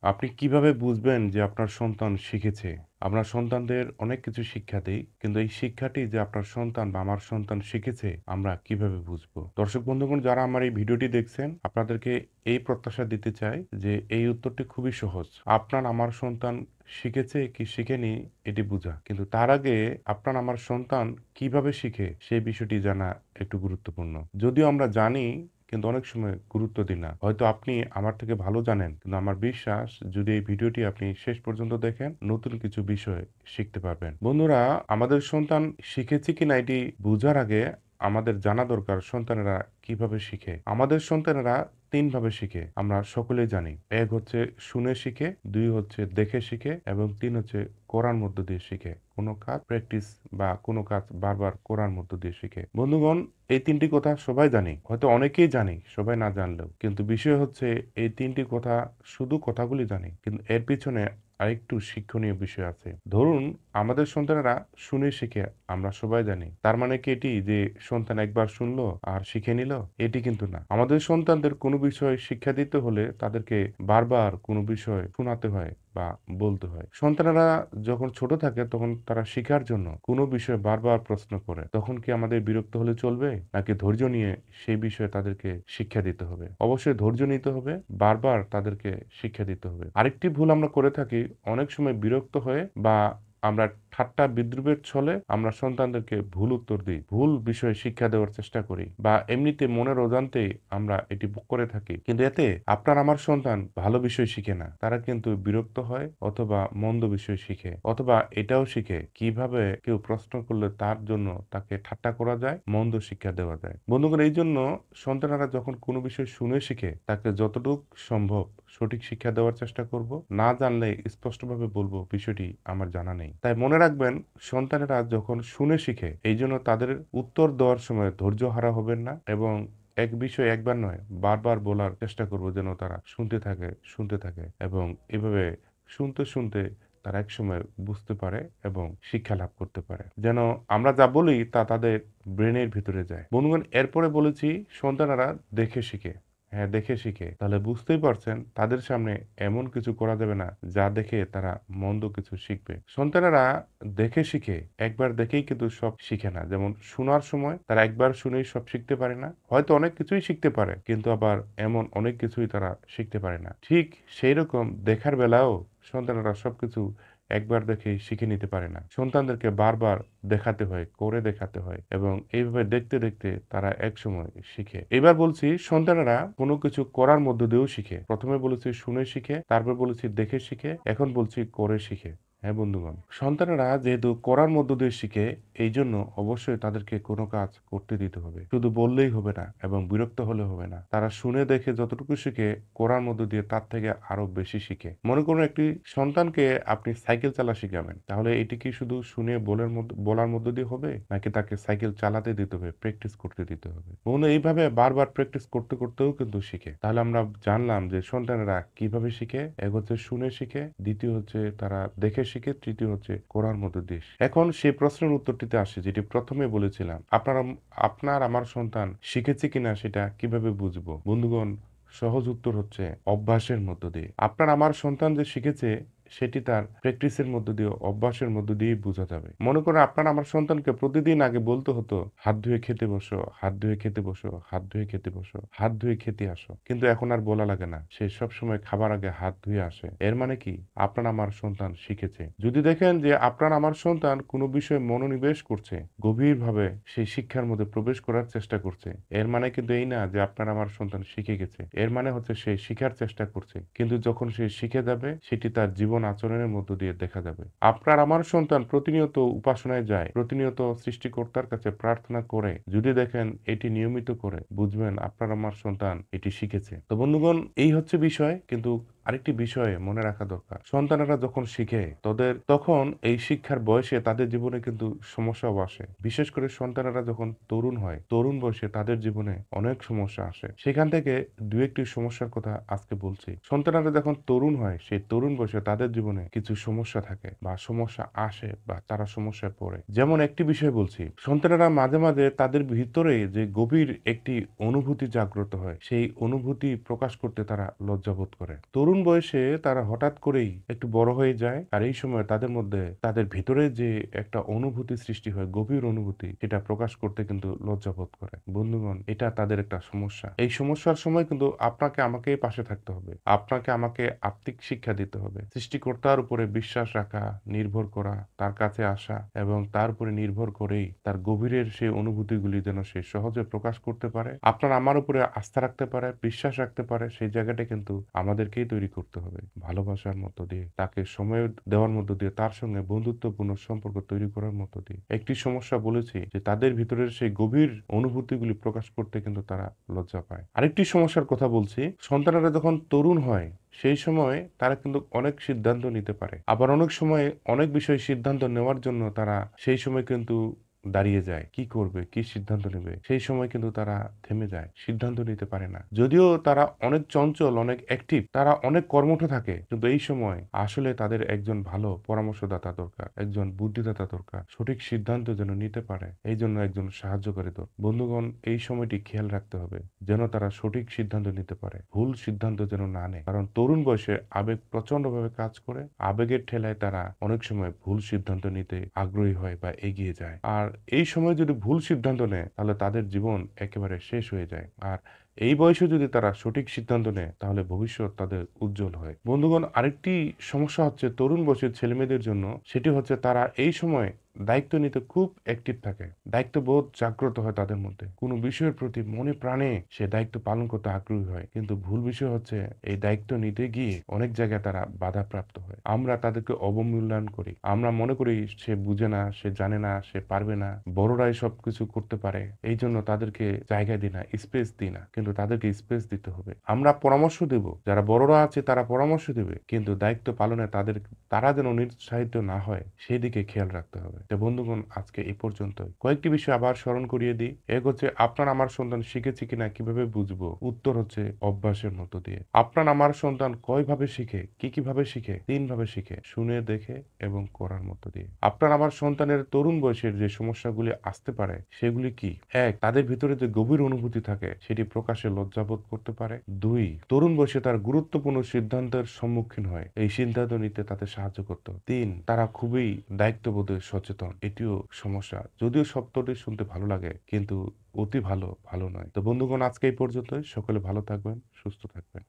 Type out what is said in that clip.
আপনি কিভাবে বুঝবেন যে আপনার সন্তান শিখেছে? আমরা সন্তানদের অনেক কিছু শিক্ষা দেই। কিন্তু এই শিক্ষাটি যে আপনার সন্তান বা আমার সন্তান শিখেছে, আমরা কিভাবে বুঝবো? দর্শক বন্ধুগণ যারা আমার এই ভিডিওটি দেখছেন, আপনাদেরকে এই প্রত্যাশা দিতে চাই যে এই উত্তরটি খুবই সহজ। আপনার আমার সন্তান শিখেছে কি শিখেনি এটি বুঝা। কিন্তু তার আগে আপনার আমার সন্তান কিভাবে শিখে সেই বিষয়টি জানা একটু গুরুত্বপূর্ণ। যদিও আমরা জানি কিন্তু অনেক সময় গুরুত্ব দিই না। হয়তো আপনি আমার থেকে ভালো জানেন। কিন্তু আমার বিশ্বাস যদি এই ভিডিওটি আপনি শেষ পর্যন্ত দেখেন, নতুন কিছু বিষয় শিখতে পারবেন। বন্ধুরা, আমাদের সন্তান শিখেছে কিনা এটি বুঝার আগে আমাদের জানা দরকার সন্তানেরা কিভাবে শিখে। আমাদের সন্তানেরা ৩ ভাবে শিখে। আমরা সকলেই জানি। ১ হচ্ছে শুনে শিখে, ২ হচ্ছে দেখে শিখে এবং ৩ হচ্ছে করার মধ্য দিয়ে শিখে। কোন কাজ প্র্যাকটিস বা কোন কাজ বারবার করার মধ্য দিয়ে শিখে। বন্ধুগণ, এই ৩ টি কথা সবাই জানি। হয়তো অনেকেই জানি, সবাই না জানলেও। কিন্তু বিষয় হচ্ছে এই ৩ টি কথা শুধু কথাগুলি জানি। কিন্তু এর পিছনে আরেকটু শিক্ষণীয় বিষয় আছে। ধরুন আমাদের সন্তানেরা শুনে শিখে, আমরা সবাই জানি। তার মানে কি এটি যে সন্তান একবার শুনলো আর শিখে নিল? এটি কিন্তু না। আমাদের সন্তানদের কোনো বিষয় শিক্ষা দিতে হলে তাদেরকে বারবার কোনো বিষয় শোনাতে হয় বা বলতে হয়। সন্তানেরা যখন ছোট থাকে তখন তারা শিখার জন্য কোনো বিষয় বারবার প্রশ্ন করে। তখন কি আমাদের বিরক্ত হলে চলবে? নাকি ধৈর্য নিয়ে সেই বিষয়ে তাদেরকে শিক্ষা দিতে হবে? অবশ্যই ধৈর্য নিতে হবে, বারবার তাদেরকে শিক্ষা দিতে হবে। আরেকটি ভুল আমরা করে থাকি, অনেক সময় বিরক্ত হয়ে বা আমরা ঠাট্টা বিদ্রূপের ছলে আমরা সন্তানদেরকে ভুল উত্তর দিই। ভুল বিষয়ে শিক্ষা দেওয়ার চেষ্টা করি বা এমনিতে মনের অজান্তেই আমরা এটি করে থাকি। কিন্তু এতে আপনার আমার সন্তান ভালো বিষয় শিখে না। তারা কিন্তু বিরক্ত হয় অথবা মন্দ বিষয় শিখে অথবা এটাও শিখে কিভাবে কেউ প্রশ্ন করলে তার জন্য তাকে ঠাট্টা করা যায়, মন্দ শিক্ষা দেওয়া যায়। বন্ধুগণ, এই জন্য সন্তানেরা যখন কোনো বিষয় শুনে শিখে তাকে যতটুক সম্ভব সঠিক শিক্ষা দেওয়ার চেষ্টা করব। না জানলে স্পষ্টভাবে বলবো বিষয়টি আমার জানা নেই। তাই মনে রাখবেন সন্তানেরা যখন শুনে শিখে এই জন্য তাদের উত্তর দেওয়ার সময় ধৈর্য হারা হবেন না এবং এক বিষয় একবার নয় বারবার বলার চেষ্টা করব যেন তারা শুনতে থাকে এবং এভাবে শুনতে শুনতে তারা একসময় বুঝতে পারে এবং শিক্ষা লাভ করতে পারে। যেন আমরা যা বলি তা তাদের ব্রেনের ভিতরে যায়। বন্ধুগণ, এরপরে বলেছি সন্তানেরা দেখে শিখে। হ্যাঁ, দেখে শিখে। তাহলে বুঝতেই পারছেন তাদের সামনে এমন কিছু করা যাবে না যা দেখে তারা মন্দ কিছু শিখবে। সন্তানেরা দেখে শিখে, একবার দেখেই কিন্তু সব শিখে না। যেমন শোনার সময় তারা একবার শুনেই সব শিখতে পারে না। হয়তো অনেক কিছুই শিখতে পারে কিন্তু আবার এমন অনেক কিছুই তারা শিখতে পারে না। ঠিক সেইরকম দেখার বেলায়ও সন্তানেরা সবকিছু একবার দেখেই শিখে নিতে পারে না। সন্তানদেরকে বারবার দেখাতে হয়, করে দেখাতে হয় এবং এইভাবে দেখতে দেখতে তারা একসময় শিখে। এবার বলছি সন্তানেরা কোনো কিছু করার মধ্য দিয়েও শিখে। প্রথমে বলেছি শুনে শিখে, তারপর বলেছি দেখে শিখে, এখন বলছি করে শিখে। হ্যাঁ বন্ধুগণ, সন্তানেরা যেহেতু করার মধ্য দিয়ে শিখে, এই জন্য অবশ্যই তাদেরকে কোনো কাজ করতে দিতে হবে। শুধু বললেই হবে না এবং বিরক্ত হলে হবে না। তারা শুনে দেখে যতটুকু শিখে, করার মধ্য দিয়ে তার থেকে আরো বেশি শিখে। মনে করুন একটি সন্তানকে আপনি সাইকেল চালা শিখাবেন, তাহলে এটি কি শুধু শুনে বলার মধ্য দিয়ে হবে, নাকি তাকে সাইকেল চালাতে দিতে হবে, প্র্যাকটিস করতে দিতে হবে? বন্ধু, এইভাবে বারবার প্র্যাকটিস করতে করতেও কিন্তু শিখে। তাহলে আমরা জানলাম যে সন্তানেরা কিভাবে শিখে। এক হচ্ছে শুনে শিখে, দ্বিতীয় হচ্ছে তারা দেখে শিখে, তৃতীয় হচ্ছে করার মধ্য দিয়ে শিখে। এখন সেই প্রশ্নের উত্তরটিতে আসে যেটি প্রথমে বলেছিলাম, আপনার আমার সন্তান শিখেছে কিনা সেটা কিভাবে বুঝবো? বন্ধুগণ, সহজ উত্তর হচ্ছে অভ্যাসের মধ্য দিয়ে। আপনার আমার সন্তান যে শিখেছে সেটি তার প্র্যাকটিসের মধ্য দিয়ে, অভ্যাসের মধ্য দিয়েই বোঝা যাবে। মনে করুন আপনার আমার সন্তানকে প্রতিদিন আগে বলতে হতো হাত ধুয়ে খেতে বসো, হাত ধুয়ে খেতে বসো, হাত ধুয়ে খেতে বসো, হাত ধুয়ে খেতে আসো। কিন্তু এখন আর বলা লাগে না, সে সবসময় খাবার আগে হাত ধুয়ে আসে। এর মানে কি আপনার আমার সন্তান শিখেছে। যদি দেখেন যে আপনার আমার সন্তান কোনো বিষয়ে মনোনিবেশ করছে, গভীরভাবে সেই শিক্ষার মধ্যে প্রবেশ করার চেষ্টা করছে, এর মানে কিন্তু এই না যে আপনার আমার সন্তান শিখে গেছে। এর মানে হচ্ছে সে শিখার চেষ্টা করছে। কিন্তু যখন সে শিখে যাবে সেটি তার জীবন আচরণের মধ্য দিয়ে দেখা যাবে। আপনার আমার সন্তান প্রতিনিয়ত উপাসনায় যায়, প্রতিনিয়ত সৃষ্টিকর্তার কাছে প্রার্থনা করে, যদি দেখেন এটি নিয়মিত করে, বুঝবেন আপনার আমার সন্তান এটি শিখেছে। তো বন্ধুগণ, এই হচ্ছে বিষয়। কিন্তু আরেকটি বিষয়ে মনে রাখা দরকার, সন্তানেরা যখন শিখে তখন এই শিক্ষার বয়সে তাদের জীবনে কিন্তু সমস্যাও আসে। বিশেষ করে সন্তানেরা যখন তরুণ হয়, তরুণ বয়সে তাদের জীবনে অনেক সমস্যা আসে। সেখান থেকে দু একটি সমস্যার কথা আজকে বলছি। সন্তানেরা যখন তরুণ হয়, সেই তরুণ বয়সে তাদের জীবনে কিছু সমস্যা থাকে বা সমস্যা আসে বা তারা সমস্যায় পড়ে। যেমন একটি বিষয় বলছি, সন্তানেরা মাঝে মাঝে তাদের ভিতরে যে গভীর একটি অনুভূতি জাগ্রত হয়, সেই অনুভূতি প্রকাশ করতে তারা লজ্জাবোধ করে। তরুণ বয়সে তারা হঠাৎ করেই একটু বড় হয়ে যায়। আর এই সময় তাদের মধ্যে তাদের ভিতরে যে একটা অনুভূতি সৃষ্টি হয়, গভীর অনুভূতি, সেটা প্রকাশ করতে কিন্তু লজ্জাবোধ করে। বন্ধুগণ, এটা তাদের একটা সমস্যা। এই সমস্যার সময় কিন্তু আপনাকে আমাকে পাশে থাকতে হবে। আপনাকে আমাকে আত্মিক শিক্ষা দিতে হবে। সৃষ্টিকর্তার উপরে বিশ্বাস রাখা, নির্ভর করা, তার কাছে আসা এবং তার উপরে নির্ভর করেই তার গভীরের সেই অনুভূতিগুলি যেন সে সহজে প্রকাশ করতে পারে। আপনার আমার উপরে আস্থা রাখতে পারে, বিশ্বাস রাখতে পারে, সেই জায়গাটা কিন্তু আমাদেরকেই তৈরি করতে হবে। ভালোবাসার মধ্য দিয়ে, তাকে সময় দেওয়ার মধ্য দিয়ে, তার সঙ্গে বন্ধুত্বপূর্ণ সম্পর্ক তৈরি করার মধ্য দিয়ে। একটি সমস্যা বলেছি যে তাদের ভিতরের সেই গভীর অনুভূতিগুলি প্রকাশ করতে কিন্তু তারা লজ্জা পায়। আরেকটি সমস্যার কথা বলছি, সন্তানেরা যখন তরুণ হয় সেই সময় তারা কিন্তু অনেক সিদ্ধান্ত নিতে পারে। আবার অনেক সময় অনেক বিষয়ে সিদ্ধান্ত নেওয়ার জন্য তারা সেই সময় কিন্তু দাঁড়িয়ে যায়। কি করবে, কি সিদ্ধান্ত নেবে? সেই সময় কিন্তু তারা থেমে যায়। সিদ্ধান্ত নিতে পারে না। যদিও তারা অনেক চঞ্চল, অনেক অ্যাক্টিভ, তারা অনেক কর্মঠ থাকে। কিন্তু এই সময় আসলে তাদের একজন ভালো পরামর্শদাতা দরকার, একজন বুদ্ধিদাতা দরকার। সঠিক সিদ্ধান্ত যেন নিতে পারে, এইজন্য একজন সাহায্যকারী দরকার। বন্ধুগণ, এই সময়টি খেয়াল রাখতে হবে যেন তারা সঠিক সিদ্ধান্ত নিতে পারে। ভুল সিদ্ধান্ত যেন না নেয়। কারণ তরুণ বয়সে আবেগ প্রচন্ডভাবে কাজ করে। আবেগের ঠেলায় তারা অনেক সময় ভুল সিদ্ধান্ত নিতে আগ্রহী হয় বা এগিয়ে যায়। আর এই সময় যদি ভুল সিদ্ধান্ত নেয় তাহলে তাদের জীবন একেবারে শেষ হয়ে যায়। আর এই বয়সে যদি তারা সঠিক সিদ্ধান্ত নেয় তাহলে ভবিষ্যৎ তাদের উজ্জ্বল হয়। বন্ধুগণ, আরেকটি সমস্যা হচ্ছে তরুণ বয়সের ছেলেমেয়েদের জন্য, সেটি হচ্ছে তারা এই সময় দায়িত্ব নিতে খুব অ্যাক্টিভ থাকে। দায়িত্ববোধ জাগ্রত হয় তাদের মধ্যে। কোনো বিষয়ের প্রতি মনে প্রাণে সে দায়িত্ব পালন করতে আগ্রহী হয়। কিন্তু ভুল বিষয় হচ্ছে এই দায়িত্ব নিতে গিয়ে অনেক জায়গায় তারা বাধাপ্রাপ্ত হয়। আমরা তাদেরকে অবমূল্যায়ন করি। আমরা মনে করি সে বুঝে না, সে জানে না, সে পারবে না, বড়রাই সবকিছু করতে পারে। এই জন্য তাদেরকে জায়গা দিই না, স্পেস দিই না। কিন্তু তাদেরকে স্পেস দিতে হবে। আমরা পরামর্শ দেব, যারা বড়রা আছে তারা পরামর্শ দেবে, কিন্তু দায়িত্ব পালনে তারা যেন নিরুৎসাহিত না হয় সেদিকে খেয়াল রাখতে হবে। তো বন্ধুগণ, আজকে এই পর্যন্তই। কয়েকটি বিষয় আবার স্মরণ করিয়ে দিই। এক হচ্ছে, আপনার আমার সন্তান শিখেছে কিনা কিভাবে বুঝবো? উত্তর হচ্ছে অভ্যাসের মধ্য দিয়ে। আপনার আমার সন্তান কয়ভাবে শিখে, কিভাবে শিখে? 3 ভাবে শিখে: শুনে, দেখে এবং করার মধ্য দিয়ে। আপনার আমার সন্তানের তরুণ বয়সের যে সমস্যাগুলি আসতে পারে সেগুলি কি? 1, তাদের ভিতরে যে গভীর অনুভূতি থাকে সেটি প্রকাশে লজ্জাবোধ করতে পারে। 2, তরুণ বয়সে তার গুরুত্বপূর্ণ সিদ্ধান্তের সম্মুখীন হয়, এই সিদ্ধান্ত নিতে তাদের সাহায্য করতে হবে। 3, তারা খুবই দায়িত্ববোধে সচেতন, এটিও সমস্যা। যদিও শব্দটি শুনতে ভালো লাগে কিন্তু অতি ভালো নয়। তো বন্ধুগণ, আজকে এই পর্যন্তই। সকলে ভালো থাকবেন, সুস্থ থাকবেন।